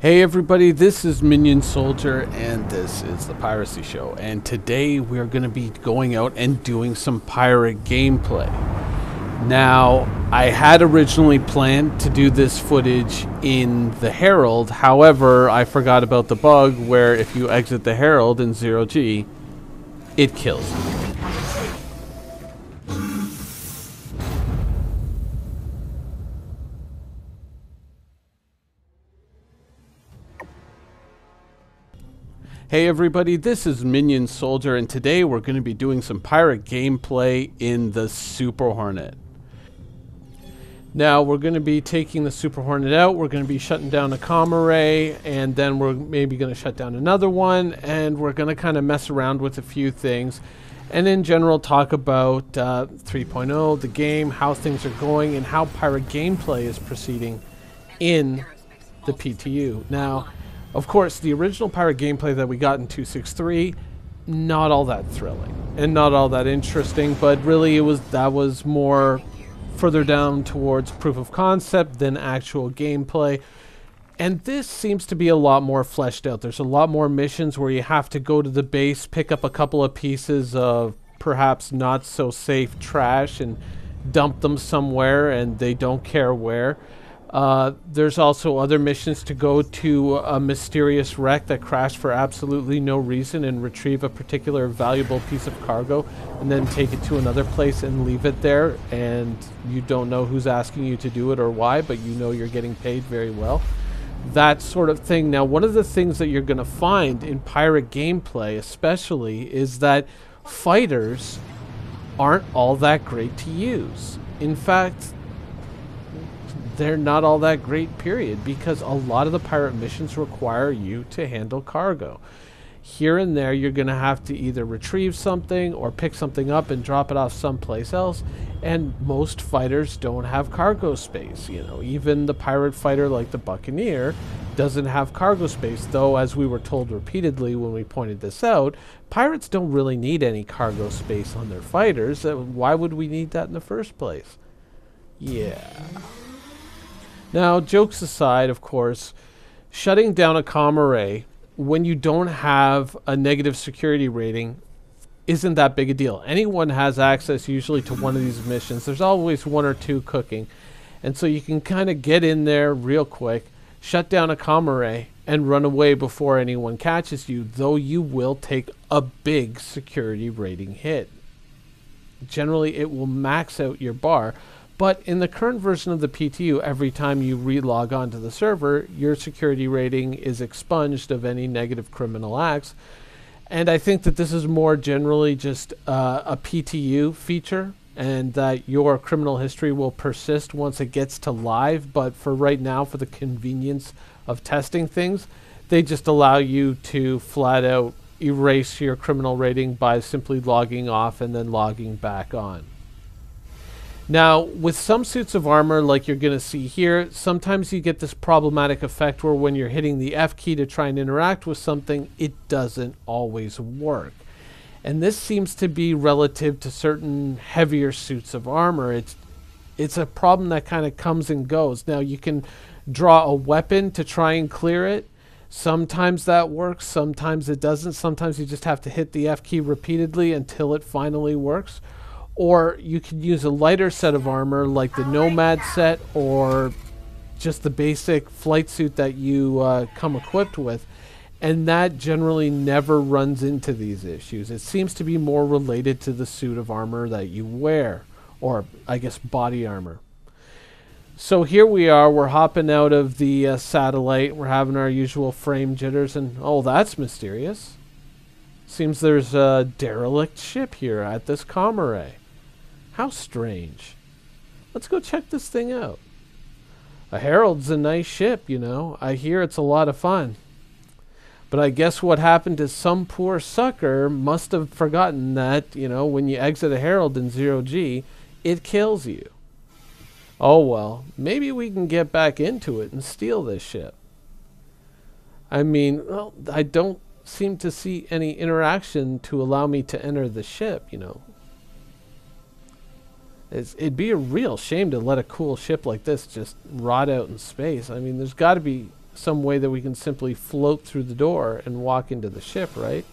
Hey everybody, this is Minion Soldier and this is the Piracy Show, and today we're going to be going out and doing some pirate gameplay. Now, I had originally planned to do this footage in the Herald, however, I forgot about the bug where if you exit the Herald in 0G, it kills you. Hey everybody, this is Minion Soldier, and today we're going to be doing some pirate gameplay in the Super Hornet. Now we're going to be taking the Super Hornet out, we're going to be shutting down a comm array, and then we're maybe going to shut down another one, and we're going to kind of mess around with a few things, and in general talk about 3.0, the game, how things are going, and how pirate gameplay is proceeding in the PTU. Now, of course, the original pirate gameplay that we got in 2.6.3, not all that thrilling and not all that interesting, but really that was more further down towards proof of concept than actual gameplay. And this seems to be a lot more fleshed out. There's a lot more missions where you have to go to the base, pick up a couple of pieces of perhaps not so safe trash and dump them somewhere, and they don't care where. There's also other missions to go to a mysterious wreck that crashed for absolutely no reason and retrieve a particular valuable piece of cargo and then take it to another place and leave it there, and you don't know who's asking you to do it or why, but you know you're getting paid very well. That sort of thing. Now, one of the things that you're going to find in pirate gameplay especially is that fighters aren't all that great to use. In fact, they're not all that great, period, because a lot of the pirate missions require you to handle cargo. Here and there, you're going to have to either retrieve something or pick something up and drop it off someplace else, and most fighters don't have cargo space. You know, even the pirate fighter like the Buccaneer doesn't have cargo space, though, as we were told repeatedly when we pointed this out, pirates don't really need any cargo space on their fighters. Why would we need that in the first place? Yeah. Now, jokes aside, of course, shutting down a comm array when you don't have a negative security rating isn't that big a deal. Anyone has access usually to one of these missions. There's always one or two cooking. And so you can kind of get in there real quick, shut down a comm array, and run away before anyone catches you, though you will take a big security rating hit. Generally, it will max out your bar. But in the current version of the PTU, every time you re-log onto the server, your security rating is expunged of any negative criminal acts. And I think that this is more generally just a PTU feature, and that your criminal history will persist once it gets to live. But for right now, for the convenience of testing things, they just allow you to flat out erase your criminal rating by simply logging off and then logging back on. Now, with some suits of armor, like you're going to see here, sometimes you get this problematic effect where when you're hitting the F key to try and interact with something, it doesn't always work. And this seems to be relative to certain heavier suits of armor. It's a problem that kind of comes and goes. Now, you can draw a weapon to try and clear it. Sometimes that works, sometimes it doesn't. Sometimes you just have to hit the F key repeatedly until it finally works. Or you could use a lighter set of armor like the Nomad set or just the basic flight suit that you come equipped with. And that generally never runs into these issues. It seems to be more related to the suit of armor that you wear, or I guess body armor. So here we are, we're hopping out of the satellite, we're having our usual frame jitters, and oh, that's mysterious. Seems there's a derelict ship here at this comm array. How strange. Let's go check this thing out. A Herald's a nice ship, you know. I hear it's a lot of fun. But I guess what happened is some poor sucker must have forgotten that, you know, when you exit a Herald in 0G, it kills you. Oh well, maybe we can get back into it and steal this ship. I mean, well, I don't seem to see any interaction to allow me to enter the ship, you know. It'd be a real shame to let a cool ship like this just rot out in space. I mean, there's got to be some way that we can simply float through the door and walk into the ship, right?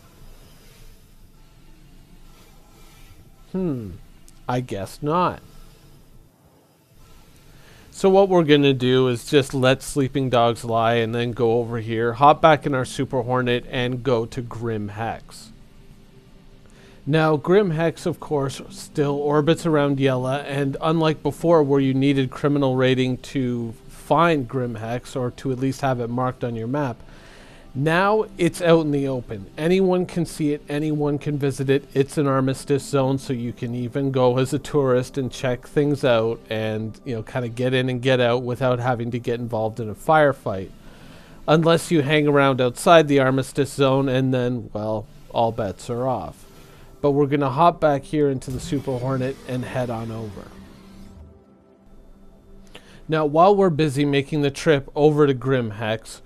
I guess not. So what we're going to do is just let sleeping dogs lie and then go over here, hop back in our Super Hornet, and go to Grim Hex. Now, Grim Hex, of course, still orbits around Yella, and unlike before where you needed criminal rating to find Grim Hex, or to at least have it marked on your map, now it's out in the open. Anyone can see it, anyone can visit it. It's an armistice zone, so you can even go as a tourist and check things out and, you know, kind of get in and get out without having to get involved in a firefight. Unless you hang around outside the armistice zone, and then, well, all bets are off. But we're going to hop back here into the Super Hornet and head on over. Now, while we're busy making the trip over to Grim Hex,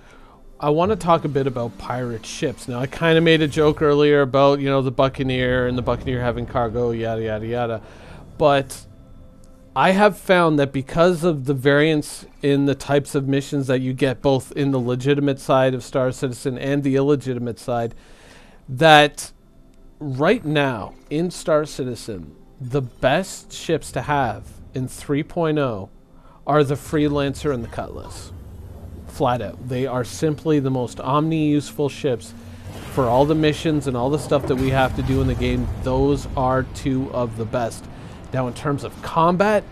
I want to talk a bit about pirate ships. Now, I kind of made a joke earlier about, you know, the Buccaneer and the Buccaneer having cargo, yada, yada, yada. But I have found that because of the variance in the types of missions that you get, both in the legitimate side of Star Citizen and the illegitimate side, that right now in Star Citizen, the best ships to have in 3.0 are the Freelancer and the Cutlass. Flat out. They are simply the most omni-useful ships for all the missions and all the stuff that we have to do in the game. Those are two of the best. Now, in terms of combat,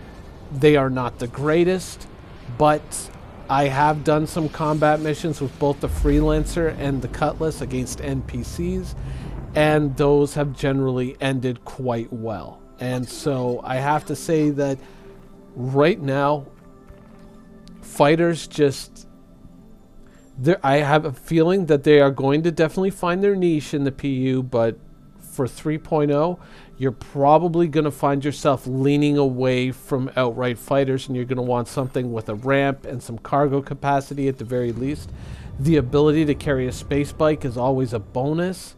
they are not the greatest, but I have done some combat missions with both the Freelancer and the Cutlass against NPCs, and those have generally ended quite well. And so I have to say that right now, fighters just... I have a feeling that they are going to definitely find their niche in the PU, but for 3.0, you're probably going to find yourself leaning away from outright fighters, and you're going to want something with a ramp and some cargo capacity at the very least. The ability to carry a space bike is always a bonus,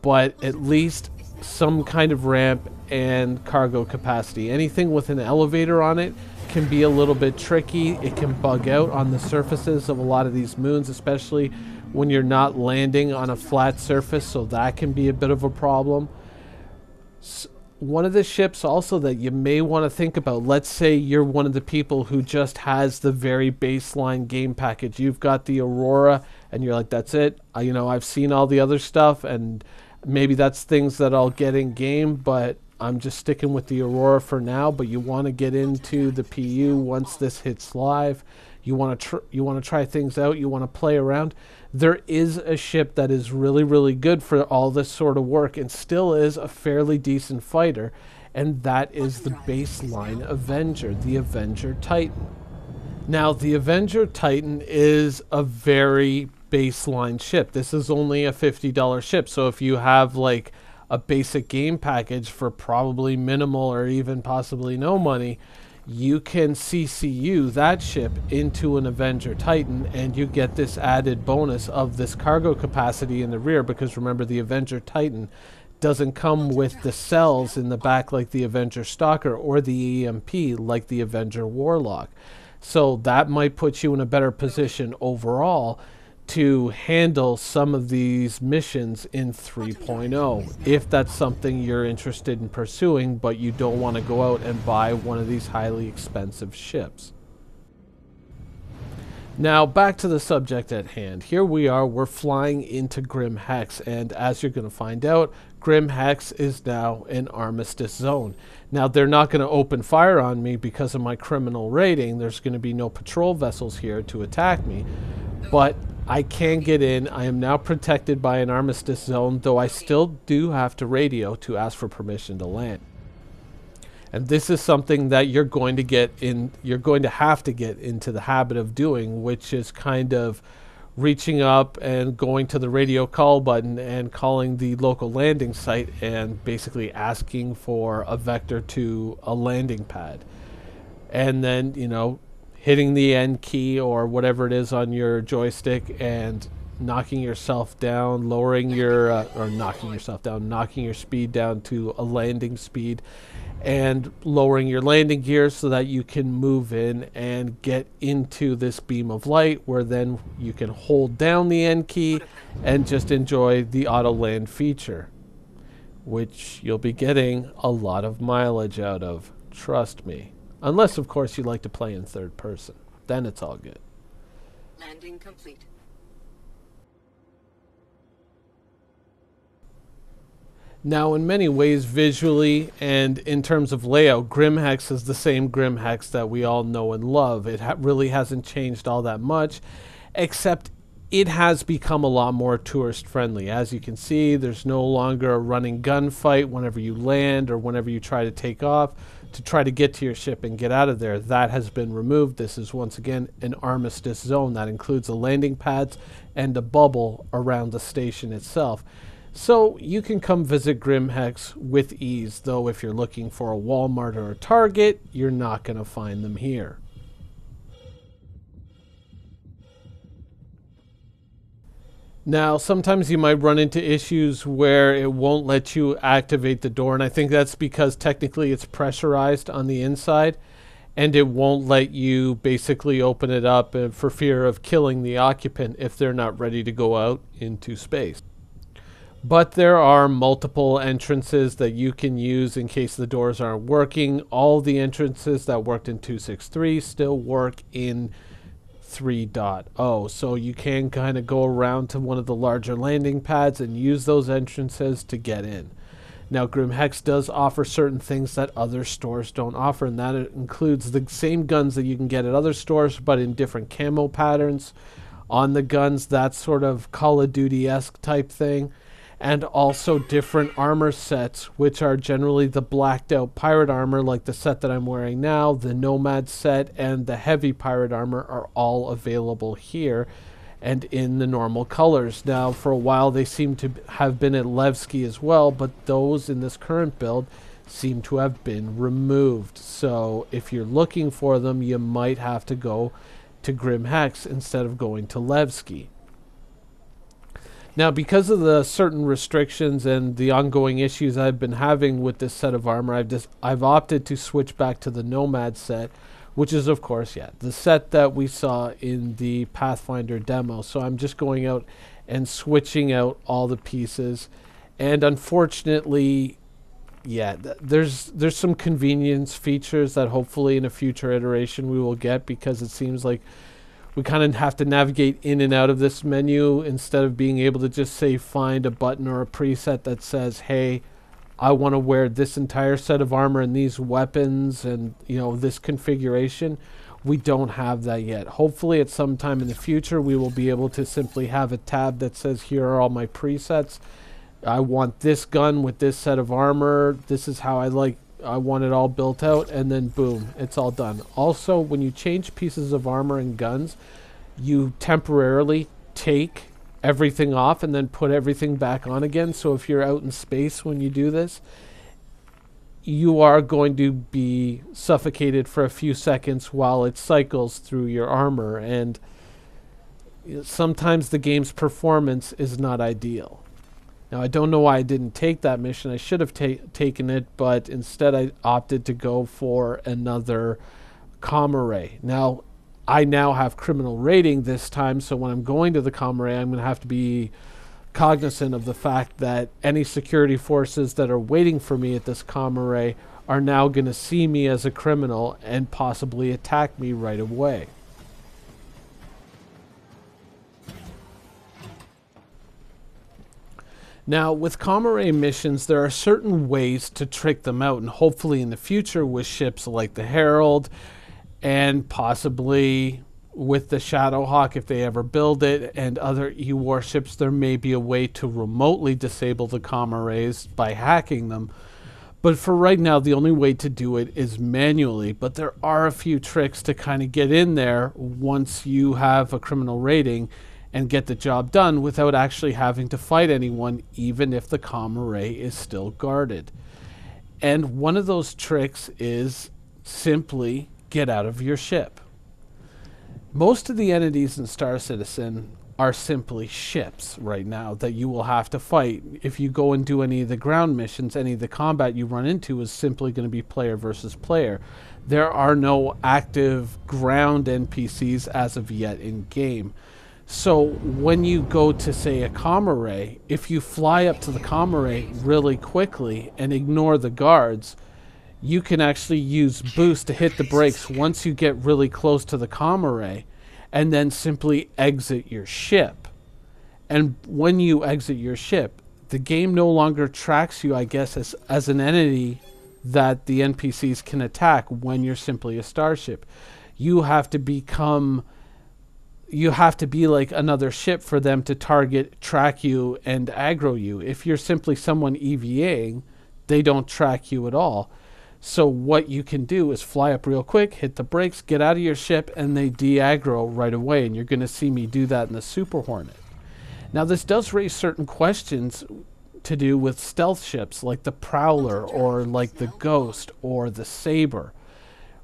but at least some kind of ramp and cargo capacity. Anything with an elevator on it can be a little bit tricky. It can bug out on the surfaces of a lot of these moons, especially when you're not landing on a flat surface, so that can be a bit of a problem. One of the ships also that you may want to think about, let's say you're one of the people who just has the very baseline game package. You've got the Aurora and you're like, that's it. You know, I've seen all the other stuff, and maybe that's things that I'll get in game, but I'm just sticking with the Aurora for now. But you want to get into the PU once this hits live. You want to try things out. You want to play around. There is a ship that is really, really good for all this sort of work and still is a fairly decent fighter, and that is the baseline Avenger, the Avenger Titan. Now, the Avenger Titan is a very baseline ship. This is only a $50 ship, so if you have like a basic game package for probably minimal or even possibly no money, you can CCU that ship into an Avenger Titan, and you get this added bonus of this cargo capacity in the rear, because remember, the Avenger Titan doesn't come with the cells in the back like the Avenger Stalker or the EMP like the Avenger Warlock. So that might put you in a better position overall to handle some of these missions in 3.0, if that's something you're interested in pursuing, but you don't want to go out and buy one of these highly expensive ships. Now, back to the subject at hand. Here we are, we're flying into Grim Hex, and as you're going to find out, Grim Hex is now an armistice zone. Now, they're not going to open fire on me because of my criminal rating. There's going to be no patrol vessels here to attack me, but I can get in. I am now protected by an armistice zone, though I still do have to radio to ask for permission to land. And this is something that you're going to have to get into the habit of doing, which is kind of reaching up and going to the radio call button and calling the local landing site and basically asking for a vector to a landing pad. And then, you know, hitting the N key or whatever it is on your joystick and knocking yourself down, lowering your, or knocking yourself down, knocking your speed down to a landing speed, and lowering your landing gear so that you can move in and get into this beam of light, where then you can hold down the N key and just enjoy the auto land feature, which you'll be getting a lot of mileage out of, trust me. Unless, of course, you like to play in third person. Then it's all good. Landing complete. Now, in many ways, visually and in terms of layout, Grim Hex is the same Grim Hex that we all know and love. It really hasn't changed all that much, except it has become a lot more tourist friendly. As you can see, there's no longer a running gunfight whenever you land or whenever you try to take off to try to get to your ship and get out of there. That has been removed. This is once again an armistice zone that includes the landing pads and a bubble around the station itself. So you can come visit Grim Hex with ease, though if you're looking for a Walmart or a Target, you're not going to find them here. Now, sometimes you might run into issues where it won't let you activate the door, and I think that's because technically it's pressurized on the inside, and it won't let you basically open it up for fear of killing the occupant if they're not ready to go out into space. But there are multiple entrances that you can use in case the doors aren't working. All the entrances that worked in 2.6.3 still work in 3.0. So you can kind of go around to one of the larger landing pads and use those entrances to get in. Now, Grim Hex does offer certain things that other stores don't offer, and that includes the same guns that you can get at other stores, but in different camo patterns on the guns, that sort of Call of Duty-esque type thing. And also different armor sets, which are generally the blacked out pirate armor like the set that I'm wearing now, the Nomad set, and the heavy pirate armor are all available here and in the normal colors. Now, for a while they seem to have been at Levski as well, but those in this current build seem to have been removed. So if you're looking for them, you might have to go to Grim Hex instead of going to Levski. Now, because of the certain restrictions and the ongoing issues I've been having with this set of armor, I've opted to switch back to the Nomad set, which is, of course, the set that we saw in the Pathfinder demo. So I'm just going out and switching out all the pieces. And unfortunately, there's some convenience features that hopefully in a future iteration we will get, because it seems like we kind of have to navigate in and out of this menu instead of being able to just say find a button or a preset that says, hey, I want to wear this entire set of armor and these weapons and, you know, this configuration. We don't have that yet. Hopefully at some time in the future we will be able to simply have a tab that says here are all my presets. I want this gun with this set of armor. This is how I want it all built out, and then boom, it's all done. Also, when you change pieces of armor and guns, you temporarily take everything off and then put everything back on again. So if you're out in space when you do this, you are going to be suffocated for a few seconds while it cycles through your armor, and sometimes the game's performance is not ideal. Now, I don't know why I didn't take that mission. I should have taken it, but instead I opted to go for another comm array. Now, I now have criminal rating this time, so when I'm going to the comm array, I'm going to have to be cognizant of the fact that any security forces that are waiting for me at this comm array are now going to see me as a criminal and possibly attack me right away. Now, with comm array missions, there are certain ways to trick them out, and hopefully in the future with ships like the Herald and possibly with the Shadowhawk, if they ever build it, and other EU warships, there may be a way to remotely disable the comm arrays by hacking them. But for right now, the only way to do it is manually. But there are a few tricks to kind of get in there once you have a criminal rating and get the job done without actually having to fight anyone, even if the comm array is still guarded. And one of those tricks is simply get out of your ship. Most of the entities in Star Citizen are simply ships right now that you will have to fight. If you go and do any of the ground missions, any of the combat you run into is simply going to be player versus player. There are no active ground NPCs as of yet in game. So when you go to, say, a comm array, if you fly up to the comm array really quickly and ignore the guards, you can actually use boost to hit the brakes once you get really close to the comm array, and then simply exit your ship. And when you exit your ship, the game no longer tracks you, I guess, as an entity that the NPCs can attack when you're simply a starship. You have to be like another ship for them to target, track you, and aggro you. If you're simply someone EVAing, they don't track you at all. So what you can do is fly up real quick, hit the brakes, get out of your ship, and they de-aggro right away. And you're going to see me do that in the Super Hornet. Now, this does raise certain questions to do with stealth ships like the Prowler or like the Ghost or the Saber.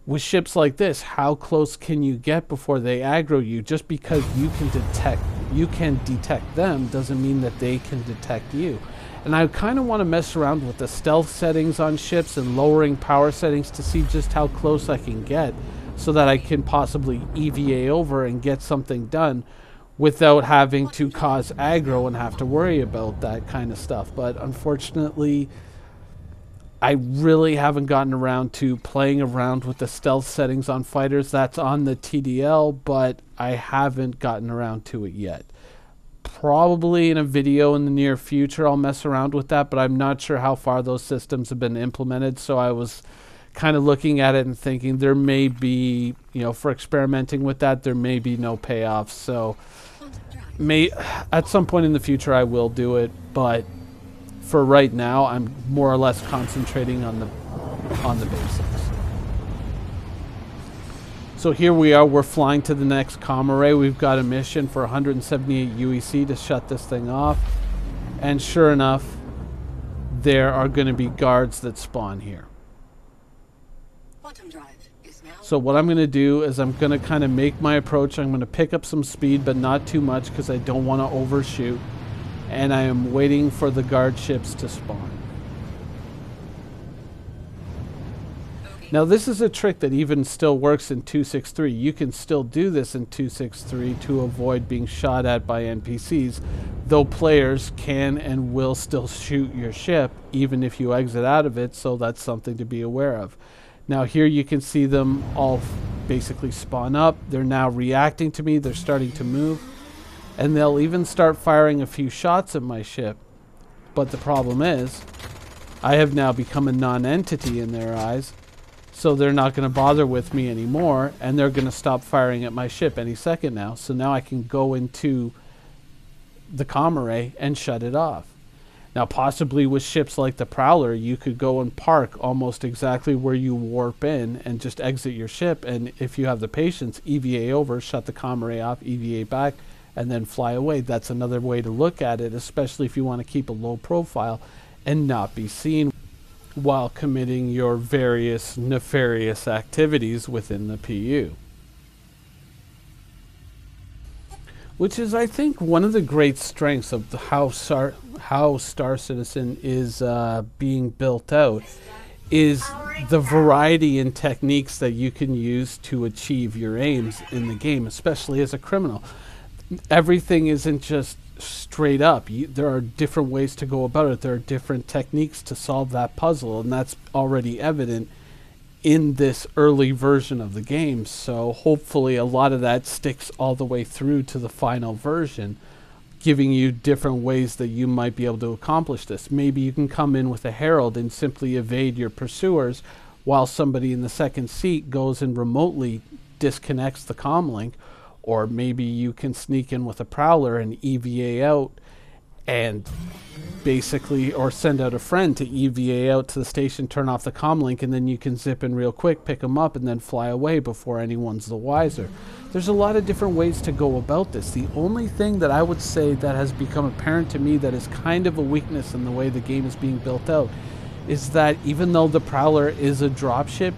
With ships like this, how close can you get before they aggro you? Just because you can detect them doesn't mean that they can detect you. And I kind of want to mess around with the stealth settings on ships and lowering power settings to see just how close I can get, so that I can possibly EVA over and get something done without having to cause aggro and have to worry about that kind of stuff. But unfortunately, I really haven't gotten around to playing around with the stealth settings on fighters. That's on the TDL, but I haven't gotten around to it yet. Probably in a video in the near future I'll mess around with that, but I'm not sure how far those systems have been implemented. So I was kind of looking at it and thinking there may be, for experimenting with that, there may be no payoff. So at some point in the future I will do it, but for right now I'm more or less concentrating on the basics. So here we are, we're flying to the next comm array. We've got a mission for 178 UEC to shut this thing off. And sure enough, there are going to be guards that spawn here. So what I'm going to do is I'm going to kind of make my approach. I'm going to pick up some speed, but not too much because I don't want to overshoot. And I am waiting for the guard ships to spawn. Now this is a trick that even still works in 263. You can still do this in 263 to avoid being shot at by NPCs, though players can and will still shoot your ship even if you exit out of it, so that's something to be aware of. Now here you can see them all basically spawn up. They're now reacting to me. They're starting to move, and they'll even start firing a few shots at my ship. But the problem is I have now become a non-entity in their eyes. So they're not going to bother with me anymore, and they're going to stop firing at my ship any second now. So now I can go into the comm array and shut it off. Now possibly with ships like the Prowler, you could go and park almost exactly where you warp in and just exit your ship, and if you have the patience, EVA over, shut the comm array off, EVA back, and then fly away. That's another way to look at it, especially if you want to keep a low profile and not be seen while committing your various nefarious activities within the PU. Which is, I think, one of the great strengths of how Star Citizen is being built out, is the variety in techniques that you can use to achieve your aims in the game, especially as a criminal. Everything isn't just straight up. There are different ways to go about it. There are different techniques to solve that puzzle, and that's already evident in this early version of the game. So hopefully a lot of that sticks all the way through to the final version, giving you different ways that you might be able to accomplish this. Maybe you can come in with a herald and simply evade your pursuers while somebody in the second seat goes and remotely disconnects the comm link. Or maybe you can sneak in with a Prowler and EVA out, and basically, or send out a friend to EVA out to the station, turn off the comm link, and then you can zip in real quick, pick them up, and then fly away before anyone's the wiser. There's a lot of different ways to go about this. The only thing that I would say that has become apparent to me that is kind of a weakness in the way the game is being built out is that even though the Prowler is a dropship,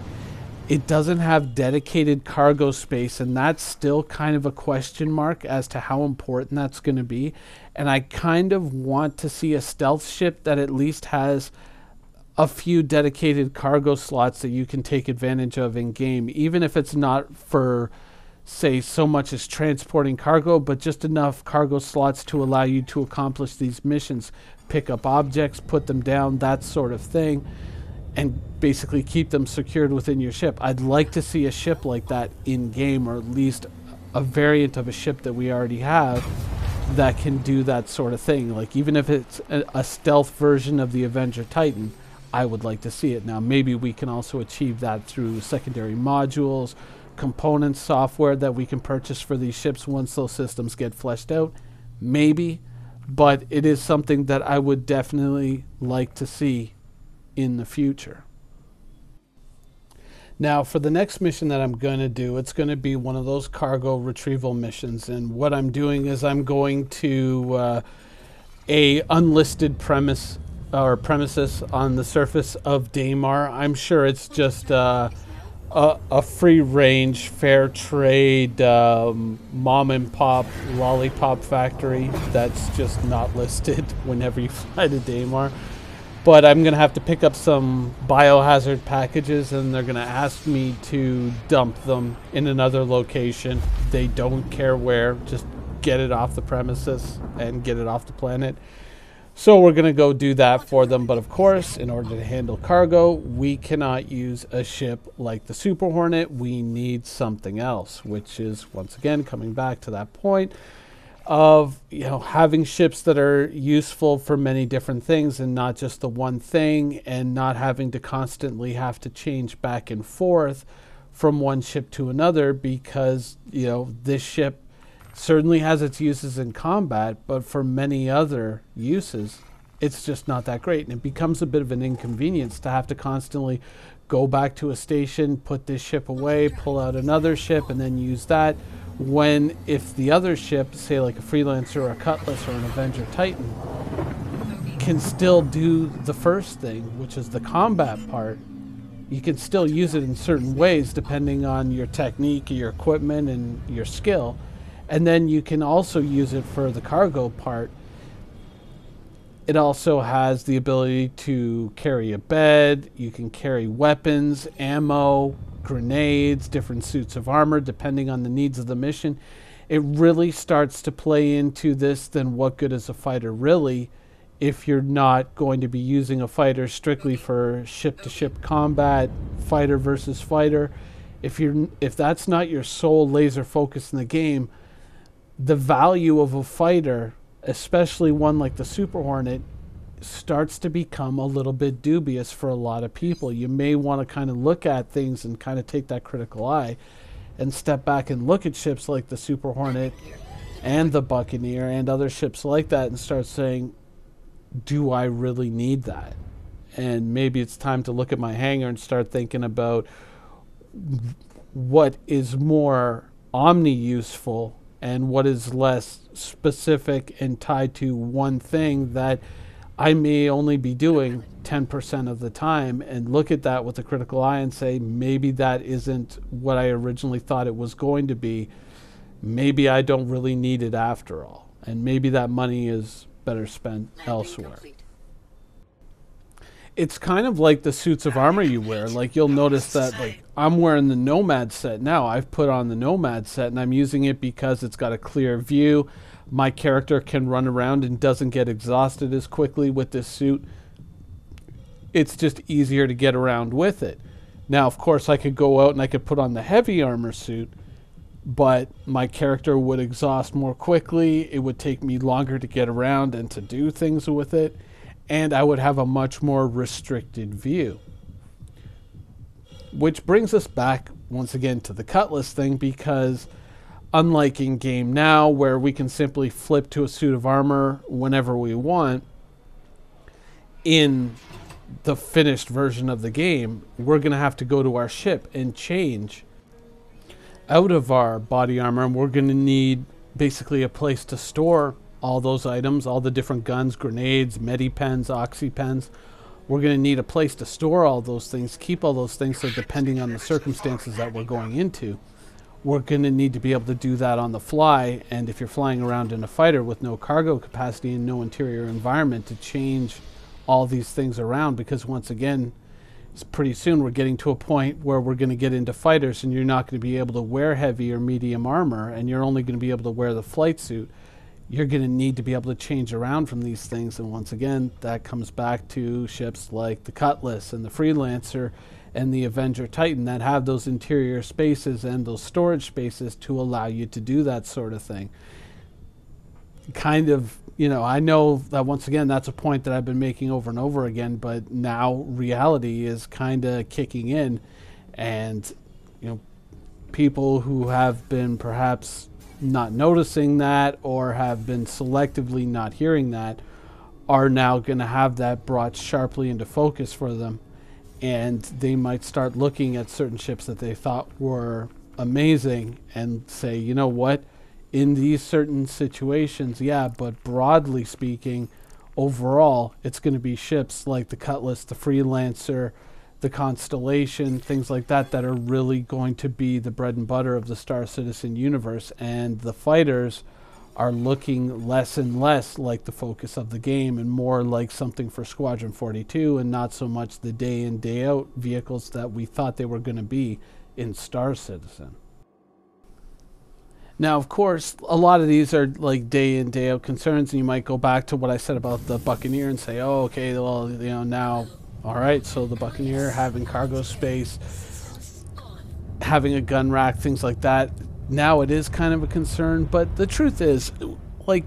it doesn't have dedicated cargo space, and that's still kind of a question mark as to how important that's going to be. And I kind of want to see a stealth ship that at least has a few dedicated cargo slots that you can take advantage of in game, even if it's not for, say, so much as transporting cargo, but just enough cargo slots to allow you to accomplish these missions, pick up objects, put them down, that sort of thing, and basically keep them secured within your ship. I'd like to see a ship like that in game, or at least a variant of a ship that we already have that can do that sort of thing. Like, even if it's a stealth version of the Avenger Titan, I would like to see it. Now, maybe we can also achieve that through secondary modules, components, software that we can purchase for these ships once those systems get fleshed out. Maybe, but it is something that I would definitely like to see in the future. Now, for the next mission that I'm going to do, it's going to be one of those cargo retrieval missions. And what I'm doing is I'm going to a unlisted premises on the surface of Daymar. I'm sure it's just a free-range, fair trade, mom-and-pop lollipop factory that's just not listed whenever you fly to Daymar. But I'm going to have to pick up some biohazard packages, and they're going to ask me to dump them in another location. They don't care where, just get it off the premises and get it off the planet. So we're going to go do that for them. But of course, in order to handle cargo, we cannot use a ship like the Super Hornet. We need something else, which is, once again, coming back to that point of, you know, having ships that are useful for many different things and not just the one thing, and not having to constantly have to change back and forth from one ship to another, because, you know, this ship certainly has its uses in combat, but for many other uses, it's just not that great. And it becomes a bit of an inconvenience to have to constantly go back to a station, put this ship away, pull out another ship, and then use that. When if the other ship, say like a Freelancer or a Cutlass or an Avenger Titan, can still do the first thing, which is the combat part, you can still use it in certain ways depending on your technique, your equipment, and your skill. And then you can also use it for the cargo part. It also has the ability to carry a bed. You can carry weapons, ammo, grenades, different suits of armor, depending on the needs of the mission. It really starts to play into this, then what good is a fighter really, if you're not going to be using a fighter strictly for ship-to-ship combat, fighter versus fighter. If that's not your sole laser focus in the game, the value of a fighter, especially one like the Super Hornet, starts to become a little bit dubious for a lot of people. You may want to kind of look at things and kind of take that critical eye and step back and look at ships like the Super Hornet and the Buccaneer and other ships like that and start saying, do I really need that? And maybe it's time to look at my hangar and start thinking about what is more omni-useful and what is less specific and tied to one thing that I may only be doing 10% of the time, and look at that with a critical eye and say, maybe that isn't what I originally thought it was going to be. Maybe I don't really need it after all. And maybe that money is better spent elsewhere. Complete. It's kind of like the suits of armor you wear. Like, you'll notice that, like, I'm wearing the Nomad set now. I've put on the Nomad set, and I'm using it because it's got a clear view. My character can run around and doesn't get exhausted as quickly with this suit. It's just easier to get around with it. Now, of course, I could go out and I could put on the heavy armor suit, but my character would exhaust more quickly. It would take me longer to get around and to do things with it, and I would have a much more restricted view. Which brings us back once again to the Cutlass thing, because unlike in game now, where we can simply flip to a suit of armor whenever we want, in the finished version of the game, we're going to have to go to our ship and change out of our body armor, and we're going to need basically a place to store all those items, all the different guns, grenades, medipens, oxypens, we're going to need a place to store all those things, keep all those things, so depending on the circumstances that we're going into, we're going to need to be able to do that on the fly. And if you're flying around in a fighter with no cargo capacity and no interior environment to change all these things around, because once again, pretty soon we're getting to a point where we're going to get into fighters and you're not going to be able to wear heavy or medium armor, and you're only going to be able to wear the flight suit. You're going to need to be able to change around from these things. And once again, that comes back to ships like the Cutlass and the Freelancer and the Avenger Titan that have those interior spaces and those storage spaces to allow you to do that sort of thing. Kind of, you know, I know that once again, that's a point that I've been making over and over again, but now reality is kind of kicking in, and, you know, people who have been perhaps not noticing that or have been selectively not hearing that are now going to have that brought sharply into focus for them, and they might start looking at certain ships that they thought were amazing and say, you know what, in these certain situations, yeah, but broadly speaking, overall, it's going to be ships like the Cutlass, the Freelancer, the Constellation, things like that, that are really going to be the bread and butter of the Star Citizen universe. And the fighters are looking less and less like the focus of the game and more like something for Squadron 42, and not so much the day in, day out vehicles that we thought they were going to be in Star Citizen. Now, of course, a lot of these are like day in, day out concerns, and you might go back to what I said about the Buccaneer and say, oh, okay, well, you know, now, all right, so the Buccaneer having cargo space, having a gun rack, things like that, now it is kind of a concern. But the truth is, like,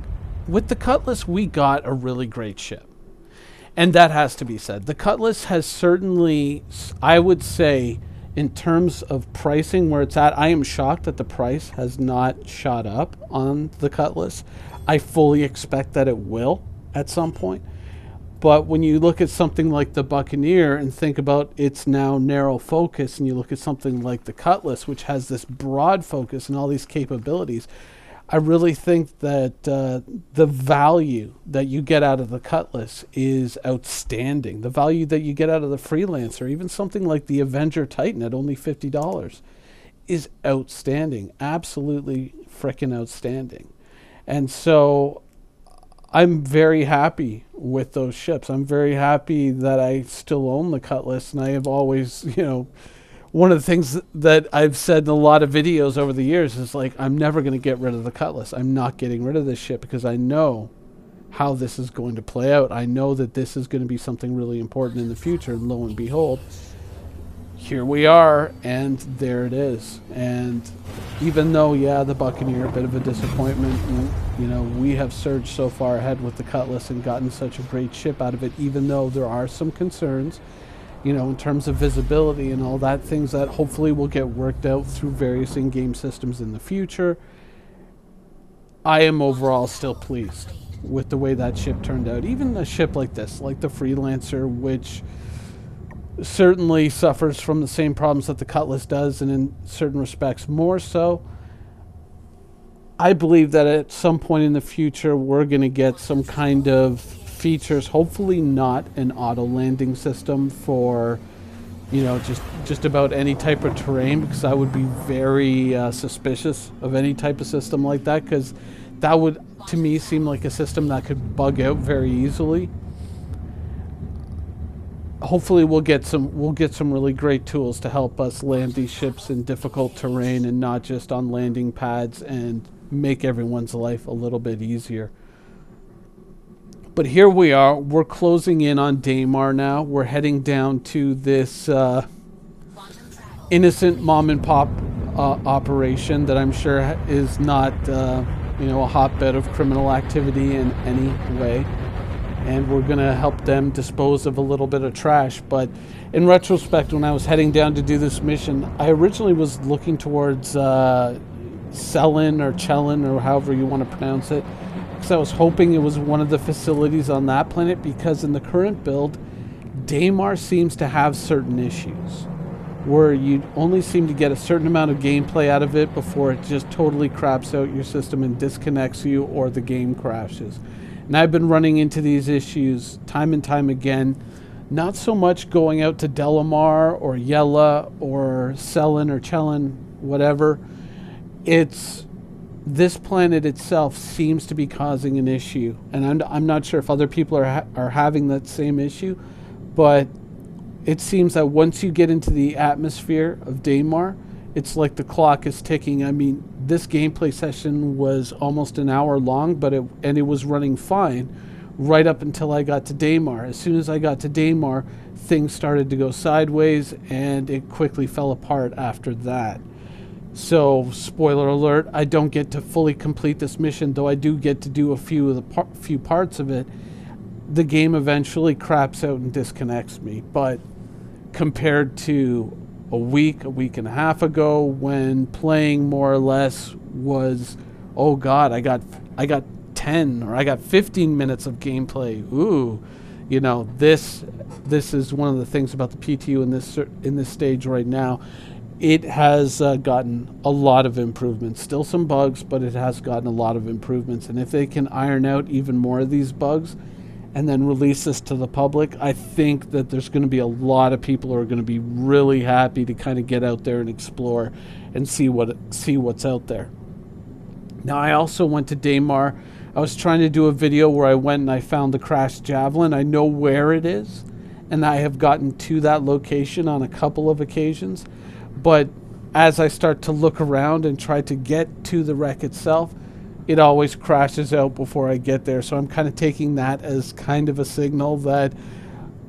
with the Cutlass, we got a really great ship. And that has to be said. The Cutlass has certainly, I would say, in terms of pricing where it's at, I am shocked that the price has not shot up on the Cutlass. I fully expect that it will at some point. But when you look at something like the Buccaneer and think about its now narrow focus, and you look at something like the Cutlass, which has this broad focus and all these capabilities, I really think that the value that you get out of the Cutlass is outstanding. The value that you get out of the Freelancer, even something like the Avenger Titan at only $50, is outstanding. Absolutely frickin' outstanding. And so I'm very happy with those ships. I'm very happy that I still own the Cutlass, and I have always, you know, one of the things that I've said in a lot of videos over the years is, like, I'm never going to get rid of the Cutlass. I'm not getting rid of this ship because I know how this is going to play out. I know that this is going to be something really important in the future, and lo and behold, here we are, and there it is. And even though, yeah, the Buccaneer, a bit of a disappointment, and, you know, we have surged so far ahead with the Cutlass and gotten such a great ship out of it, even though there are some concerns, you know, in terms of visibility and all that, things that hopefully will get worked out through various in-game systems in the future. I am overall still pleased with the way that ship turned out. Even a ship like this, like the Freelancer, which certainly suffers from the same problems that the Cutlass does, and in certain respects more so. I believe that at some point in the future we're going to get some kind of features, hopefully not an auto landing system for, you know, just about any type of terrain, because I would be very suspicious of any type of system like that, because that would, to me, seem like a system that could bug out very easily. Hopefully we'll get some really great tools to help us land these ships in difficult terrain and not just on landing pads, and make everyone's life a little bit easier. But here we are, we're closing in on Daymar now. We're heading down to this innocent mom and pop operation that I'm sure is not you know, a hotbed of criminal activity in any way. And we're going to help them dispose of a little bit of trash. But in retrospect, when I was heading down to do this mission, I originally was looking towards Cellin or Chelin, or however you want to pronounce it, because I was hoping it was one of the facilities on that planet, because in the current build, Daymar seems to have certain issues where you only seem to get a certain amount of gameplay out of it before it just totally craps out your system and disconnects you, or the game crashes. And I've been running into these issues time and time again, Not so much going out to Delamar or Yella or Selin or Chelin, whatever. It's this planet itself seems to be causing an issue, and I'm not sure if other people are having that same issue, but it seems that once you get into the atmosphere of Daymar, it's like the clock is ticking. I mean, this gameplay session was almost an hour long, but it was running fine right up until I got to Daymar. As soon as I got to Daymar, things started to go sideways, and it quickly fell apart after that. So, spoiler alert, I don't get to fully complete this mission, though I do get to do a few parts of it. The game eventually craps out and disconnects me, but compared to a week and a half ago, when playing more or less was, oh god, I got 10 or I got 15 minutes of gameplay. Ooh, you know, this is one of the things about the PTU in this stage right now. It has gotten a lot of improvements. Still some bugs, but it has gotten a lot of improvements. And if they can iron out even more of these bugs and then release this to the public, I think that there's going to be a lot of people who are going to be really happy to kind of get out there and explore and see what's out there. Now, I also went to Daymar. I was trying to do a video where I went and I found the crashed javelin. I know where it is, and I have gotten to that location on a couple of occasions. But as I start to look around and try to get to the wreck itself, it always crashes out before I get there. So I'm kind of taking that as kind of a signal that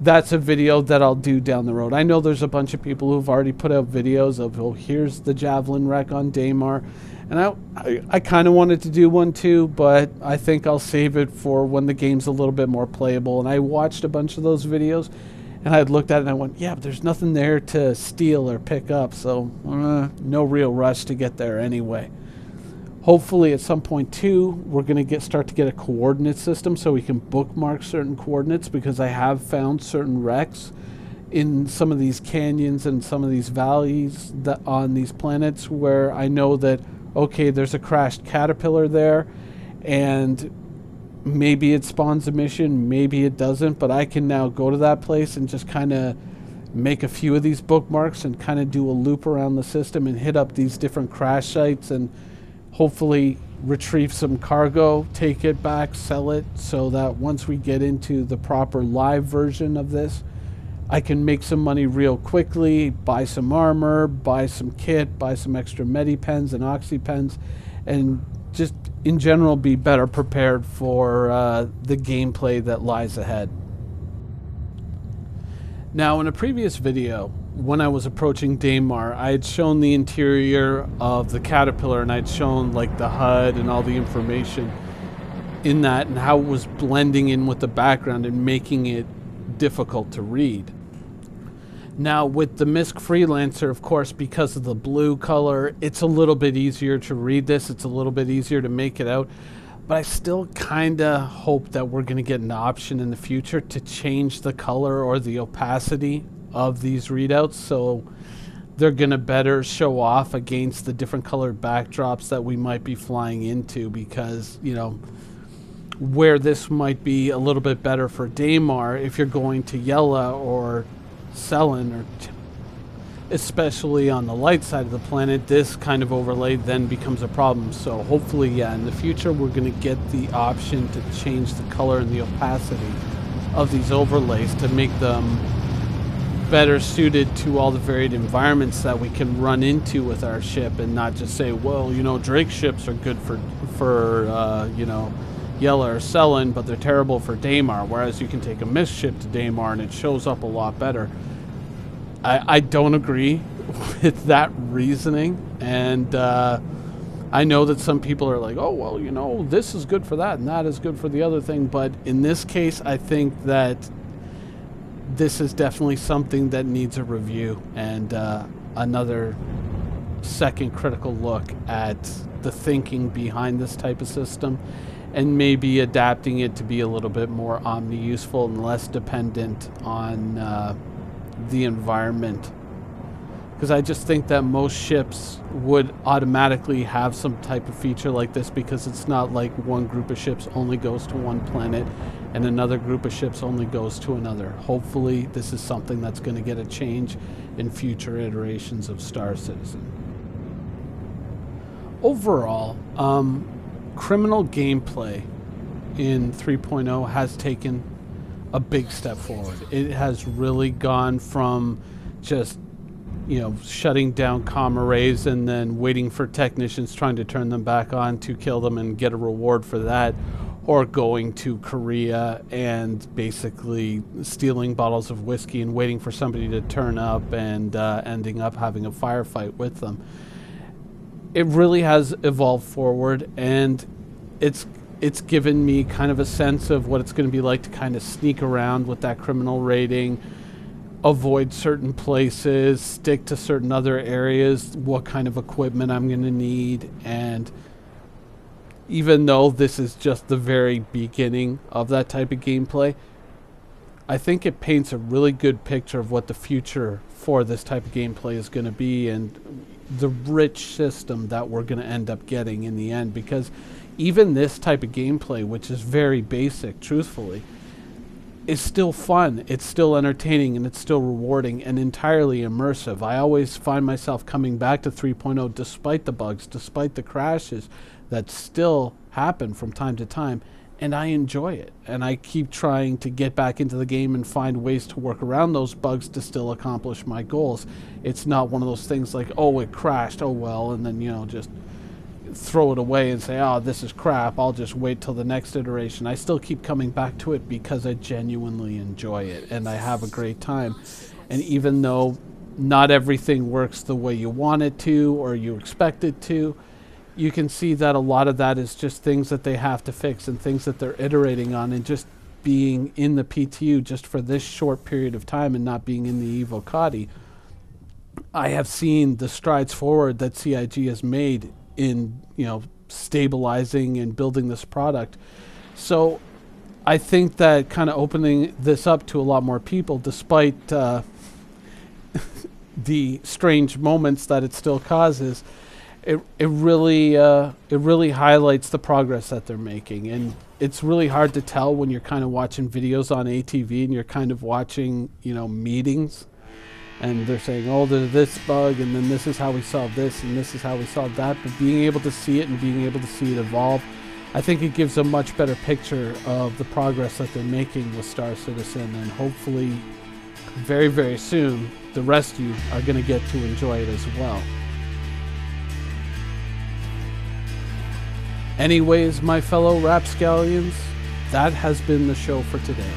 that's a video that I'll do down the road. I know there's a bunch of people who've already put out videos of, oh, here's the javelin wreck on Daymar. And I kind of wanted to do one too, but I think I'll save it for when the game's a little bit more playable. And I watched a bunch of those videos, and I had looked at it and I went, yeah, but there's nothing there to steal or pick up, so no real rush to get there anyway. Hopefully at some point too, we're going to start to get a coordinate system so we can bookmark certain coordinates, because I have found certain wrecks in some of these canyons and some of these valleys that on these planets where I know that, okay, there's a crashed caterpillar there, and maybe it spawns a mission, maybe it doesn't, but I can now go to that place and just kind of make a few of these bookmarks and kind of do a loop around the system and hit up these different crash sites and hopefully retrieve some cargo, take it back, sell it, so that once we get into the proper live version of this, I can make some money real quickly, buy some armor, buy some kit, buy some extra medipens and oxypens, and just in general be better prepared for the gameplay that lies ahead. Now, in a previous video, when I was approaching Daymar, I had shown the interior of the caterpillar, and I'd shown like the HUD and all the information in that and how it was blending in with the background and making it difficult to read. Now with the MISC Freelancer, of course, because of the blue color, it's a little bit easier to read this. It's a little bit easier to make it out. But I still kind of hope that we're going to get an option in the future to change the color or the opacity of these readouts, so they're going to better show off against the different colored backdrops that we might be flying into, because, you know, where this might be a little bit better for Daymar, if you're going to Yella or Selin, or especially on the light side of the planet, this kind of overlay then becomes a problem. So hopefully, yeah, in the future we're going to get the option to change the color and the opacity of these overlays to make them better suited to all the varied environments that we can run into with our ship, and not just say, well, you know, Drake ships are good for you know, Yella or Selin, but they're terrible for Daymar, whereas you can take a MISC ship to Daymar and it shows up a lot better. I don't agree with that reasoning, and I know that some people are like, oh, well, you know, this is good for that and that is good for the other thing, but in this case, I think that this is definitely something that needs a review and another second critical look at the thinking behind this type of system, and maybe adapting it to be a little bit more omni-useful and less dependent on the environment. Because I just think that most ships would automatically have some type of feature like this, because it's not like one group of ships only goes to one planet and another group of ships only goes to another. Hopefully this is something that's going to get a change in future iterations of Star Citizen. Overall, criminal gameplay in 3.0 has taken a big step forward. It has really gone from just, you know, shutting down comm arrays and then waiting for technicians trying to turn them back on to kill them and get a reward for that, or going to Korea and basically stealing bottles of whiskey and waiting for somebody to turn up and ending up having a firefight with them. It really has evolved forward, and it's given me kind of a sense of what it's going to be like to kind of sneak around with that criminal rating, avoid certain places, stick to certain other areas, what kind of equipment I'm going to need. And even though this is just the very beginning of that type of gameplay, I think it paints a really good picture of what the future for this type of gameplay is going to be, and the rich system that we're going to end up getting in the end. Because even this type of gameplay, which is very basic, truthfully, is still fun, it's still entertaining, and it's still rewarding and entirely immersive. I always find myself coming back to 3.0 despite the bugs, despite the crashes that still happen from time to time, and I enjoy it. And I keep trying to get back into the game and find ways to work around those bugs to still accomplish my goals. It's not one of those things like, oh, it crashed, oh well, and then, you know, just throw it away and say, oh, this is crap, I'll just wait till the next iteration. I still keep coming back to it because I genuinely enjoy it and I have a great time. And even though not everything works the way you want it to or you expect it to, you can see that a lot of that is just things that they have to fix and things that they're iterating on, and just being in the PTU just for this short period of time and not being in the Evocati, I have seen the strides forward that CIG has made in, you know, stabilizing and building this product. So I think that kind of opening this up to a lot more people, despite the strange moments that it still causes, it really highlights the progress that they're making. And it's really hard to tell when you're kind of watching videos on ATV and you're kind of watching, you know, meetings, and they're saying, oh, there's this bug, and then this is how we solve this, and this is how we solve that. But being able to see it and being able to see it evolve, I think it gives a much better picture of the progress that they're making with Star Citizen. And hopefully very, very soon, the rest of you are going to get to enjoy it as well. Anyways, my fellow rapscallions, that has been the show for today.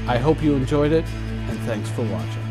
I hope you enjoyed it, and thanks for watching.